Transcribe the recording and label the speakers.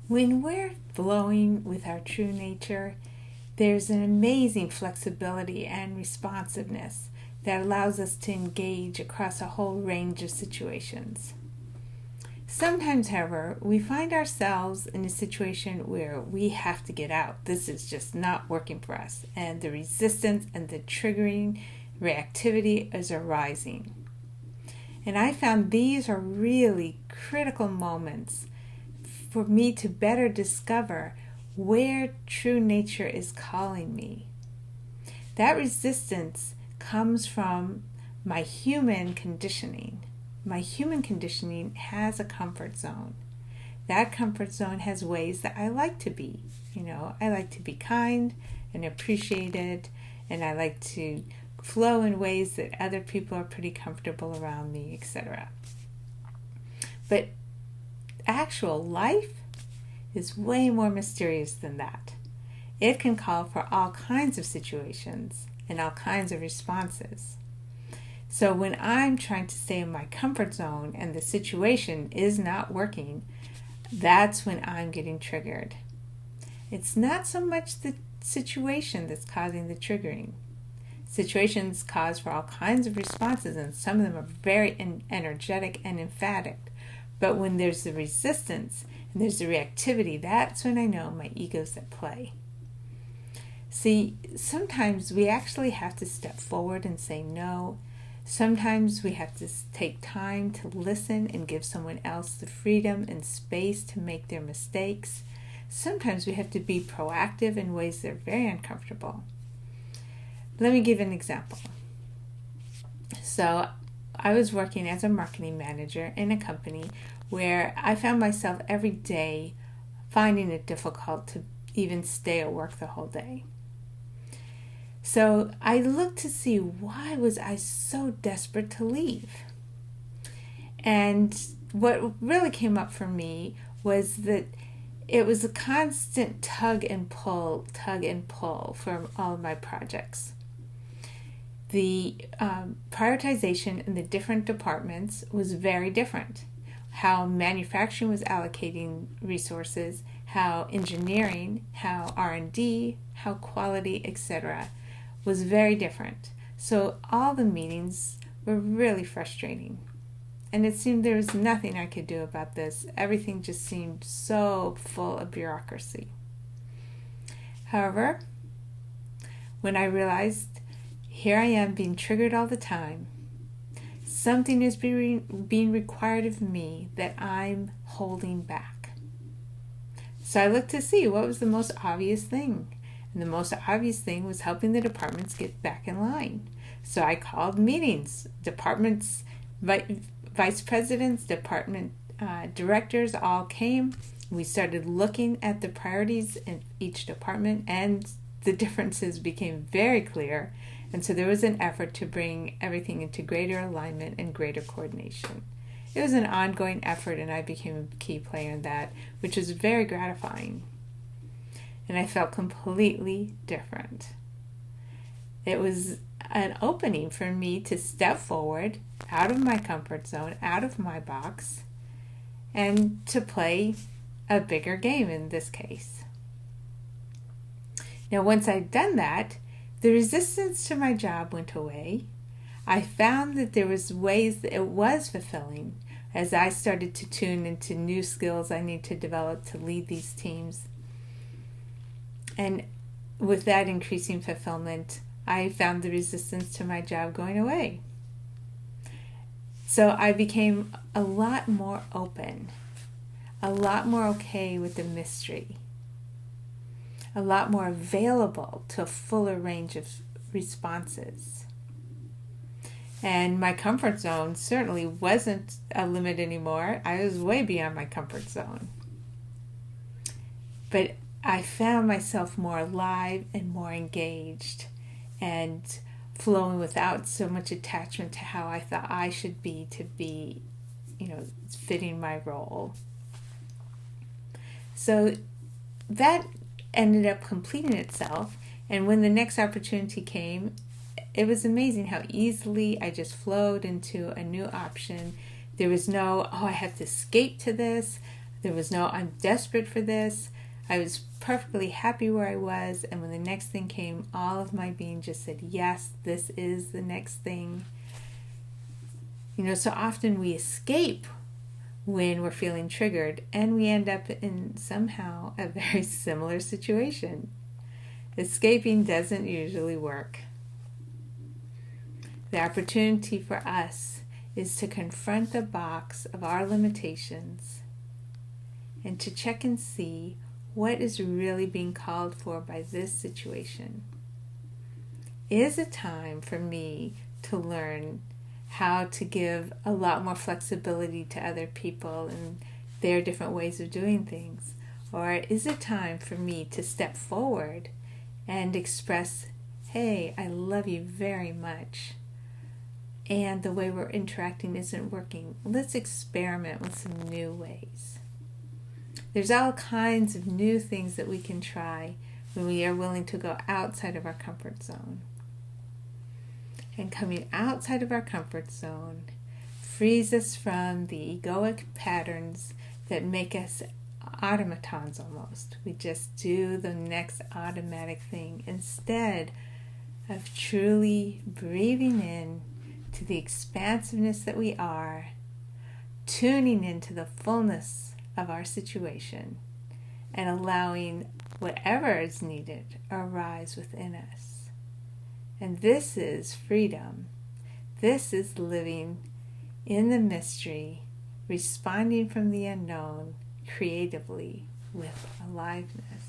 Speaker 1: When we're flowing with our true nature, there's an amazing flexibility and responsiveness that allows us to engage across a whole range of situations. Sometimes, however, we find ourselves in a situation where we have to get out. This is just not working for us, and the resistance and the triggering reactivity is arising. And I found these are really critical moments for me to better discover where true nature is calling me. That resistance comes from my human conditioning. My human conditioning has a comfort zone. That comfort zone has ways that I like to be. I like to be kind and appreciated, and I like to flow in ways that other people are pretty comfortable around me, etc. But actual life is way more mysterious than that. It can call for all kinds of situations and all kinds of responses. So when I'm trying to stay in my comfort zone and the situation is not working, that's when I'm getting triggered. It's not so much the situation that's causing the triggering. Situations cause for all kinds of responses, and some of them are very energetic and emphatic. But when there's the resistance and there's the reactivity, that's when I know my ego's at play. See, sometimes we actually have to step forward and say no. Sometimes we have to take time to listen and give someone else the freedom and space to make their mistakes. Sometimes we have to be proactive in ways that are very uncomfortable. Let me give an example. So I was working as a marketing manager in a company where I found myself every day finding it difficult to even stay at work the whole day. So I looked to see, why was I so desperate to leave? And what really came up for me was that it was a constant tug and pull from all of my projects. The prioritization in the different departments was very different. How manufacturing was allocating resources, how engineering, how R&D, how quality, etc. was very different. So all the meetings were really frustrating. And it seemed there was nothing I could do about this. Everything just seemed so full of bureaucracy. However, when I realized here I am being triggered all the time, something is being required of me that I'm holding back. So I looked to see what was the most obvious thing. And the most obvious thing was helping the departments get back in line. So I called meetings. Departments, vice presidents, department directors all came. We started looking at the priorities in each department, and the differences became very clear. And so there was an effort to bring everything into greater alignment and greater coordination. It was an ongoing effort, and I became a key player in that, which was very gratifying. And I felt completely different. It was an opening for me to step forward out of my comfort zone, out of my box, and to play a bigger game in this case. Now, once I'd done that, the resistance to my job went away. I found that there was ways that it was fulfilling as I started to tune into new skills I need to develop to lead these teams. And with that increasing fulfillment, I found the resistance to my job going away. So I became a lot more open, a lot more okay with the mystery, a lot more available to a fuller range of responses. And my comfort zone certainly wasn't a limit anymore. I was way beyond my comfort zone. But I found myself more alive and more engaged and flowing without so much attachment to how I thought I should be to be, fitting my role. So that ended up completing itself, and when the next opportunity came, it was amazing how easily I just flowed into a new option. There was no, I have to escape to this. There was no, I'm desperate for this. I was perfectly happy where I was, and when the next thing came, all of my being just said, yes, this is the next thing. So often we escape when we're feeling triggered, and we end up in somehow a very similar situation. Escaping doesn't usually work. The opportunity for us is to confront the box of our limitations and to check and see what is really being called for by this situation. Is it time for me to learn how to give a lot more flexibility to other people and their different ways of doing things? Or is it time for me to step forward and express, hey, I love you very much, and the way we're interacting isn't working. Let's experiment with some new ways. There's all kinds of new things that we can try when we are willing to go outside of our comfort zone. And coming outside of our comfort zone frees us from the egoic patterns that make us automatons almost. We just do the next automatic thing instead of truly breathing in to the expansiveness that we are, tuning into the fullness of our situation, and allowing whatever is needed arise within us. And this is freedom. This is living in the mystery, responding from the unknown creatively with aliveness.